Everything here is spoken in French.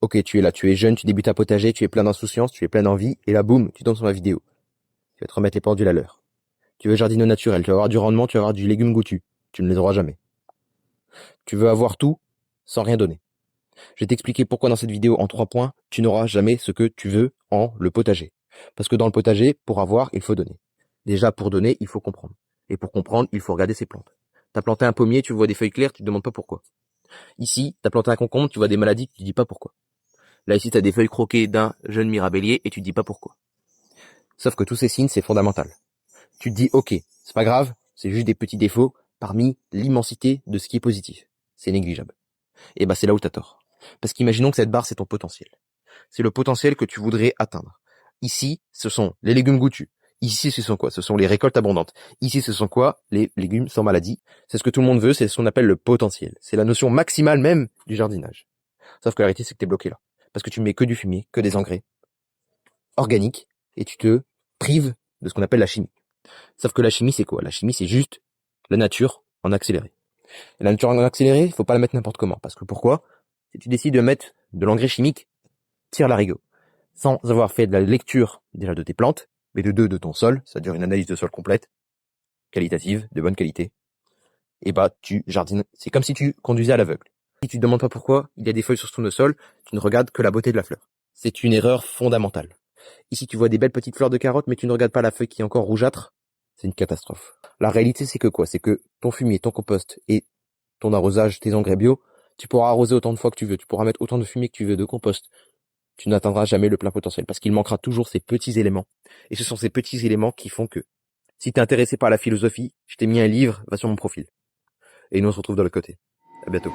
Ok, tu es là, tu es jeune, tu débutes à potager, tu es plein d'insouciance, tu es plein d'envie, et là, boum, tu tombes sur ma vidéo. Tu vas te remettre les pendules à l'heure. Tu veux jardiner au naturel, tu vas avoir du rendement, tu vas avoir du légume goûtu. Tu ne les auras jamais. Tu veux avoir tout sans rien donner. Je vais t'expliquer pourquoi dans cette vidéo en 3 points, tu n'auras jamais ce que tu veux en le potager. Parce que dans le potager, pour avoir, il faut donner. Déjà, pour donner, il faut comprendre. Et pour comprendre, il faut regarder ses plantes. T'as planté un pommier, tu vois des feuilles claires, tu te demandes pas pourquoi. Ici, t'as planté un concombre, tu vois des maladies, tu te dis pas pourquoi. Là, ici, t'as des feuilles croquées d'un jeune mirabellier et tu te dis pas pourquoi. Sauf que tous ces signes, c'est fondamental. Tu te dis, ok, c'est pas grave, c'est juste des petits défauts parmi l'immensité de ce qui est positif. C'est négligeable. Et bah, c'est là où t'as tort. Parce qu'imaginons que cette barre, c'est ton potentiel. C'est le potentiel que tu voudrais atteindre. Ici, ce sont les légumes goûtus. Ici, ce sont quoi? Ce sont les récoltes abondantes. Ici, ce sont quoi? Les légumes sans maladie. C'est ce que tout le monde veut, c'est ce qu'on appelle le potentiel. C'est la notion maximale même du jardinage. Sauf que la réalité, c'est que t'es bloqué là. Parce que tu mets que du fumier, que des engrais organiques, et tu te prives de ce qu'on appelle la chimie. Sauf que la chimie, c'est quoi? La chimie, c'est juste la nature en accéléré. Et la nature en accéléré, il faut pas la mettre n'importe comment. Parce que pourquoi? Si tu décides de mettre de l'engrais chimique, tire l'arigot. Sans avoir fait de la lecture déjà de tes plantes, mais de ton sol, c'est-à-dire une analyse de sol complète, qualitative, de bonne qualité, et bah tu jardines. C'est comme si tu conduisais à l'aveugle. Si tu te demandes pas pourquoi il y a des feuilles sur ton sol, tu ne regardes que la beauté de la fleur. C'est une erreur fondamentale. Ici tu vois des belles petites fleurs de carottes, mais tu ne regardes pas la feuille qui est encore rougeâtre, c'est une catastrophe. La réalité c'est que quoi? C'est que ton fumier, ton compost et ton arrosage, tes engrais bio, tu pourras arroser autant de fois que tu veux, tu pourras mettre autant de fumier que tu veux, de compost, tu n'atteindras jamais le plein potentiel parce qu'il manquera toujours ces petits éléments. Et ce sont ces petits éléments qui font que, si t'es intéressé par la philosophie, je t'ai mis un livre, va sur mon profil. Et nous on se retrouve de l'autre côté. À bientôt.